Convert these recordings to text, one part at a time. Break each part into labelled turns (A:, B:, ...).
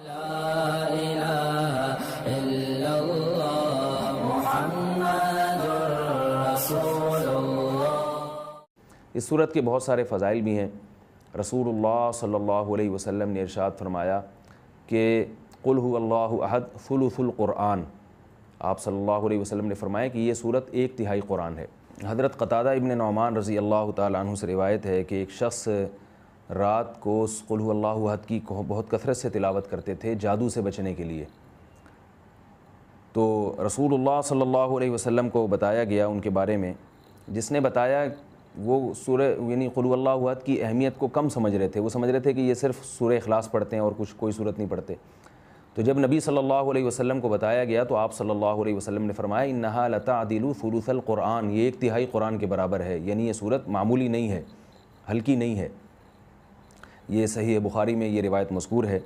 A: لا الہ الا اللہ محمد رسول اللہ۔
B: اس صورت کے بہت سارے فضائل بھی ہیں۔ رسول اللہ صلی اللہ علیہ وسلم نے ارشاد فرمایا کہ قل هو اللہ احد ثلث القرآن۔ آپ صلی اللہ علیہ وسلم نے فرمایا کہ یہ صورت 1/3 قرآن ہے۔ حضرت قتادہ ابن نعمان رضی اللہ تعالیٰ عنہ سے روایت ہے کہ ایک شخص رات کو قل هو اللہ احد کی بہت کثرت سے تلاوت کرتے تھے جادو سے بچنے کے لیے۔ تو رسول اللہ صلی اللہ علیہ وسلم کو بتایا گیا ان کے بارے میں، جس نے بتایا وہ سورہ یعنی قل هو اللہ احد کی اہمیت کو کم سمجھ رہے تھے، وہ سمجھ رہے تھے کہ یہ صرف سورہ اخلاص پڑھتے ہیں اور کوئی صورت نہیں پڑھتے۔ تو جب نبی صلی اللہ علیہ وسلم کو بتایا گیا تو آپ صلی اللہ علیہ وسلم نے فرمایا انہا لتعدل ثلث القرآن، یہ 1/3 قرآن کے برابر ہے، یعنی یہ صورت معمولی نہیں ہے، ہلکی نہیں ہے۔ یہ صحیح بخاری میں یہ روایت مذکور ہے۔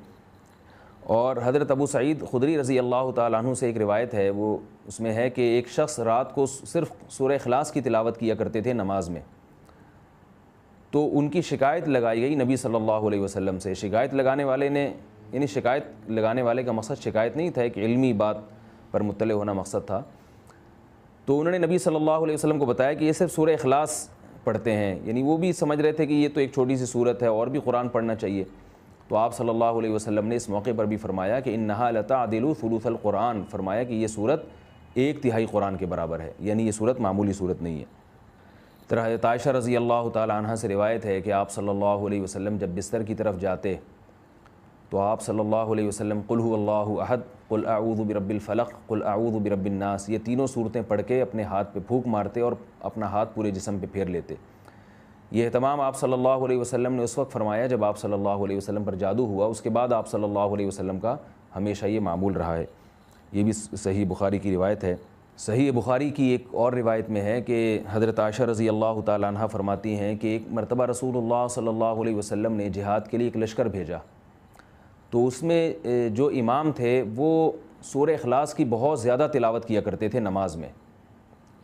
B: اور حضرت ابو سعید خدری رضی اللہ تعالیٰ عنہ سے ایک روایت ہے، وہ اس میں ہے کہ ایک شخص رات کو صرف سورہ اخلاص کی تلاوت کیا کرتے تھے نماز میں، تو ان کی شکایت لگائی گئی نبی صلی اللہ علیہ وسلم سے۔ شکایت لگانے والے نے یعنی شکایت لگانے والے کا مقصد شکایت نہیں تھا، ایک علمی بات پر مطلع ہونا مقصد تھا۔ تو انہوں نے نبی صلی اللہ علیہ وسلم کو بتایا کہ یہ صرف سورہ اخلاص پڑھتے ہیں، یعنی وہ بھی سمجھ رہے تھے کہ یہ تو ایک چھوٹی سی صورت ہے اور بھی قرآن پڑھنا چاہیے۔ تو آپ صلی اللہ علیہ وسلم نے اس موقع پر بھی فرمایا کہ انہا لتعدل ثلث القرآن، فرمایا کہ یہ صورت 1/3 قرآن کے برابر ہے، یعنی یہ صورت معمولی صورت نہیں ہے۔ طرح حضرت عائشہ رضی اللہ تعالیٰ عنہ سے روایت ہے کہ آپ صلی اللہ علیہ وسلم جب بستر کی طرف جاتے تو آپ صلی اللہ علیہ وسلم قل هو اللہ احد، قل اعوذ برب الفلق، قل اعوذ برب الناس، یہ تینوں صورتیں پڑھ کے اپنے ہاتھ پہ پھونک مارتے اور اپنا ہاتھ پورے جسم پہ پھیر لیتے۔ یہ اہتمام آپ صلی اللہ علیہ وسلم نے اس وقت فرمایا جب آپ صلی اللہ علیہ وسلم پر جادو ہوا، اس کے بعد آپ صلی اللہ علیہ وسلم کا ہمیشہ یہ معمول رہا ہے۔ یہ بھی صحیح بخاری کی روایت ہے۔ صحیح بخاری کی ایک اور روایت میں ہے کہ حضرت عائشہ رضی اللہ تعالیٰ عنہ فرماتی ہیں کہ ایک مرتبہ رسول اللہ صلی اللہ علیہ وسلم نے جہاد کے لیے ایک لشکر بھیجا، تو اس میں جو امام تھے وہ سورہ اخلاص کی بہت زیادہ تلاوت کیا کرتے تھے نماز میں۔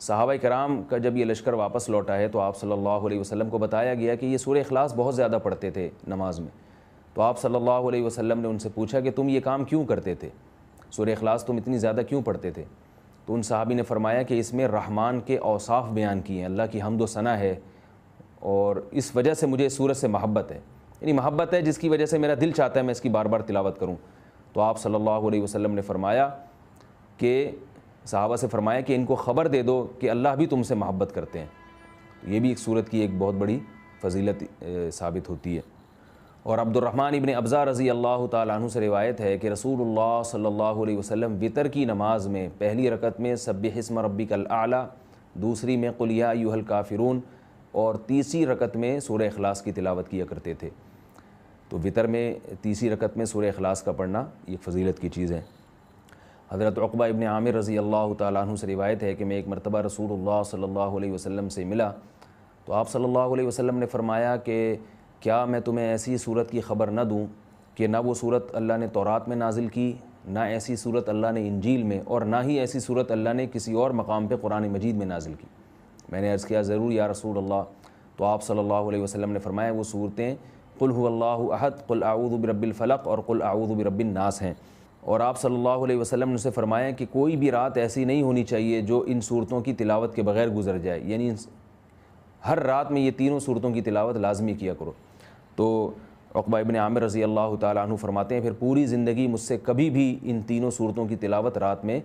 B: صحابہ کرام کا جب یہ لشکر واپس لوٹا ہے تو آپ صلی اللہ علیہ وسلم کو بتایا گیا کہ یہ سورہ اخلاص بہت زیادہ پڑھتے تھے نماز میں۔ تو آپ صلی اللہ علیہ وسلم نے ان سے پوچھا کہ تم یہ کام کیوں کرتے تھے، سورہ اخلاص تم اتنی زیادہ کیوں پڑھتے تھے؟ تو ان صحابی نے فرمایا کہ اس میں رحمان کے اوصاف بیان کیے ہیں، اللہ کی حمد و ثنا ہے، اور اس وجہ سے مجھے اس سورت سے محبت ہے، یعنی محبت ہے جس کی وجہ سے میرا دل چاہتا ہے میں اس کی بار بار تلاوت کروں۔ تو آپ صلی اللہ علیہ وسلم نے فرمایا کہ صحابہ سے فرمایا کہ ان کو خبر دے دو کہ اللہ بھی تم سے محبت کرتے ہیں۔ یہ بھی ایک صورت کی ایک بہت بڑی فضیلت ثابت ہوتی ہے۔ اور عبد الرحمن ابن ابزہ رضی اللہ تعالیٰ عنہ سے روایت ہے کہ رسول اللہ صلی اللہ علیہ وسلم وتر کی نماز میں پہلی رکعت میں سبح اسم ربک الاعلیٰ، دوسری میں قل یا ایھا الکافرون، اور تیسری رکعت میں سورہ اخلاص کی تلاوت کیا کرتے تھے۔ تو وتر میں تیسری رکعت میں سورہ اخلاص کا پڑھنا یہ فضیلت کی چیز ہے۔ حضرت عقبہ ابن عامر رضی اللہ تعالیٰ عنہ سے روایت ہے کہ میں ایک مرتبہ رسول اللہ صلی اللہ علیہ وسلم سے ملا تو آپ صلی اللہ علیہ وسلم نے فرمایا کہ کیا میں تمہیں ایسی صورت کی خبر نہ دوں کہ نہ وہ صورت اللہ نے تورات میں نازل کی، نہ ایسی صورت اللہ نے انجیل میں، اور نہ ہی ایسی صورت اللہ نے کسی اور مقام پہ قرآن مجید میں نازل کی؟ میں نے عرض کیا ضرور یا رسول اللہ۔ تو آپ صلی اللہ علیہ وسلم نے فرمایا وہ صورتیں قل هو اللہ احد، قل اعوذ برب الفلق اور قل اعوذ برب الناس ہیں۔ اور آپ صلی اللہ علیہ وسلم نے اسے فرمایا کہ کوئی بھی رات ایسی نہیں ہونی چاہیے جو ان صورتوں کی تلاوت کے بغیر گزر جائے، یعنی ہر رات میں یہ تینوں صورتوں کی تلاوت لازمی کیا کرو۔ تو عقبہ ابن عامر رضی اللہ تعالیٰ عنہ فرماتے ہیں پھر پوری زندگی مجھ سے کبھی بھی ان تینوں صورتوں کی تلاوت رات میں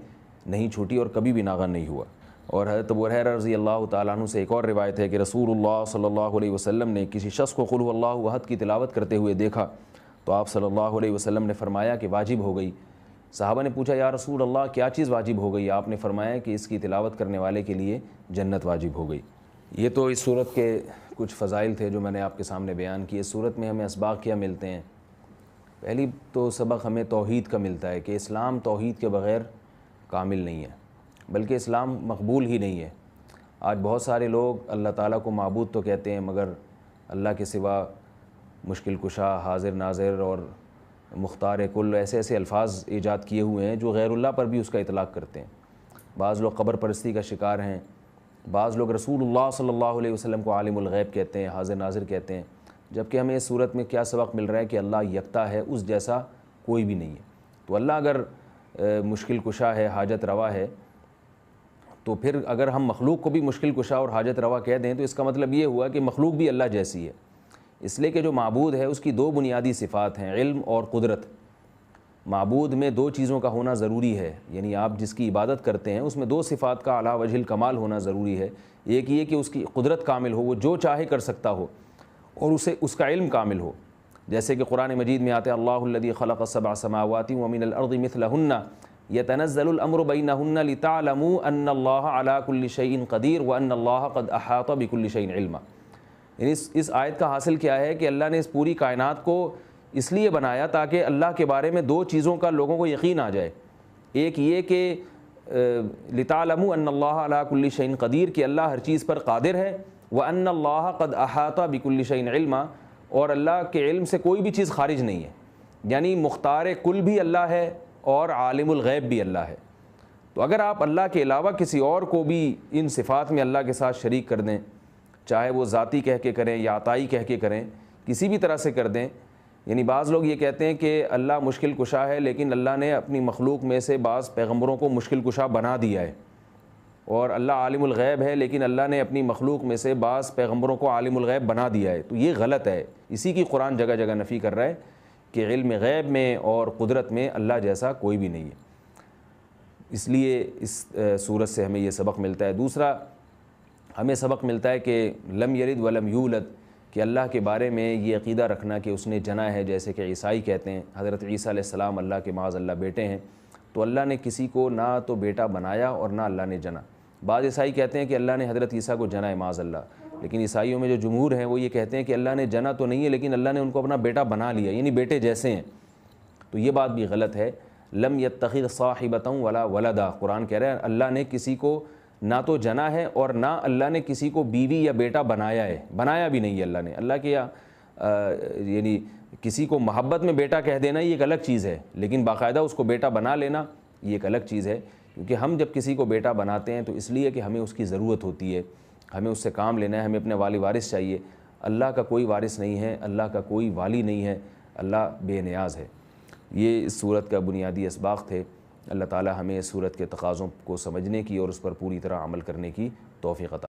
B: نہیں چھوٹی اور کبھی بھی ناغہ نہیں ہوا۔ اور حضرت ابو ہریرہ رضی اللہ تعالیٰ عنہ سے ایک اور روایت ہے کہ رسول اللہ صلی اللہ علیہ وسلم نے کسی شخص کو قل هو اللہ احد کی تلاوت کرتے ہوئے دیکھا تو آپ صلی اللہ علیہ وسلم نے فرمایا کہ واجب ہو گئی۔ صحابہ نے پوچھا یا رسول اللہ کیا چیز واجب ہو گئی؟ آپ نے فرمایا کہ اس کی تلاوت کرنے والے کے لیے جنت واجب ہو گئی۔ یہ تو اس صورت کے کچھ فضائل تھے جو میں نے آپ کے سامنے بیان کیے۔ اس صورت میں ہمیں اسباق کیا ملتے ہیں؟ پہلی تو سبق ہمیں توحید کا ملتا ہے کہ اسلام توحید کے بغیر کامل نہیں ہے، بلکہ اسلام مقبول ہی نہیں ہے۔ آج بہت سارے لوگ اللہ تعالیٰ کو معبود تو کہتے ہیں مگر اللہ کے سوا مشکل کشا، حاضر ناظر اور مختار کل ایسے ایسے الفاظ ایجاد کیے ہوئے ہیں جو غیر اللہ پر بھی اس کا اطلاق کرتے ہیں۔ بعض لوگ قبر پرستی کا شکار ہیں، بعض لوگ رسول اللہ صلی اللہ علیہ وسلم کو عالم الغیب کہتے ہیں، حاضر ناظر کہتے ہیں، جبکہ ہمیں اس صورت میں کیا سبق مل رہا ہے کہ اللہ یکتا ہے، اس جیسا کوئی بھی نہیں ہے۔ تو اللہ اگر مشکل کشا ہے، حاجت روا ہے، تو پھر اگر ہم مخلوق کو بھی مشکل کشا اور حاجت روا کہہ دیں تو اس کا مطلب یہ ہوا کہ مخلوق بھی اللہ جیسی ہے، اس لیے کہ جو معبود ہے اس کی دو بنیادی صفات ہیں، علم اور قدرت۔ معبود میں دو چیزوں کا ہونا ضروری ہے، یعنی آپ جس کی عبادت کرتے ہیں اس میں دو صفات کا اعلیٰ وجہ الکمال ہونا ضروری ہے۔ ایک یہ کہ اس کی قدرت کامل ہو، وہ جو چاہے کر سکتا ہو، اور اس کا علم کامل ہو، جیسے کہ قرآن مجید میں آتے اللہ الذی خلق السبع سماوات ومن الارض مثلہن یتنزل الامر بینہن لتعلموا ان اللہ علی کل شیء قدیر وان اللہ قد احاط بکل شیء علما۔ یعنی اس آیت کا حاصل کیا ہے کہ اللہ نے اس پوری کائنات کو اس لیے بنایا تاکہ اللہ کے بارے میں دو چیزوں کا لوگوں کو یقین آ جائے۔ ایک یہ کہ لتعلموا ان اللہ علی کل شیء قدیر، کہ اللہ ہر چیز پر قادر ہے، وان اللہ قد احاط بکل شیء علما، اور اللہ کے علم سے کوئی بھی چیز خارج نہیں ہے، یعنی مختار کل بھی اللہ ہے اور عالم الغیب بھی اللہ ہے۔ تو اگر آپ اللہ کے علاوہ کسی اور کو بھی ان صفات میں اللہ کے ساتھ شریک کر دیں، چاہے وہ ذاتی کہہ کے کریں یا عطائی کہہ کے کریں، کسی بھی طرح سے کر دیں، یعنی بعض لوگ یہ کہتے ہیں کہ اللہ مشکل کشا ہے لیکن اللہ نے اپنی مخلوق میں سے بعض پیغمبروں کو مشکل کشا بنا دیا ہے، اور اللہ عالم الغیب ہے لیکن اللہ نے اپنی مخلوق میں سے بعض پیغمبروں کو عالم الغیب بنا دیا ہے، تو یہ غلط ہے۔ اسی کی قرآن جگہ جگہ نفی کر رہا ہے کہ علم غیب میں اور قدرت میں اللہ جیسا کوئی بھی نہیں ہے۔ اس لیے اس سورت سے ہمیں یہ سبق ملتا ہے۔ دوسرا ہمیں سبق ملتا ہے کہ لم یلد ولم یولد، کہ اللہ کے بارے میں یہ عقیدہ رکھنا کہ اس نے جنا ہے، جیسے کہ عیسائی کہتے ہیں حضرت عیسیٰ علیہ السلام اللہ کے معاذ اللہ بیٹے ہیں، تو اللہ نے کسی کو نہ تو بیٹا بنایا اور نہ اللہ نے جنا۔ بعض عیسائی کہتے ہیں کہ اللہ نے حضرت عیسیٰ کو جنا ہے معاذ اللہ، لیکن عیسائیوں میں جو جمہور ہیں وہ یہ کہتے ہیں کہ اللہ نے جنا تو نہیں ہے لیکن اللہ نے ان کو اپنا بیٹا بنا لیا، یعنی بیٹے جیسے ہیں، تو یہ بات بھی غلط ہے۔ لم یتخذ صاحبۃ ولا ولدا، قرآن کہہ رہا ہے اللہ نے کسی کو نہ تو جنا ہے اور نہ اللہ نے کسی کو بیوی یا بیٹا بنایا ہے، بنایا بھی نہیں ہے اللہ نے۔ اللہ کے یعنی کسی کو محبت میں بیٹا کہہ دینا یہ ایک الگ چیز ہے، لیکن باقاعدہ اس کو بیٹا بنا لینا یہ ایک الگ چیز ہے، کیونکہ ہم جب کسی کو بیٹا بناتے ہیں تو اس لیے کہ ہمیں اس کی ضرورت ہوتی ہے، ہمیں اس سے کام لینا ہے، ہمیں اپنے والی وارث چاہیے۔ اللہ کا کوئی وارث نہیں ہے، اللہ کا کوئی والی نہیں ہے، اللہ بے نیاز ہے۔ یہ اس صورت کا بنیادی اسباق تھے۔ اللہ تعالی ہمیں اس صورت کے تقاضوں کو سمجھنے کی اور اس پر پوری طرح عمل کرنے کی توفیق عطا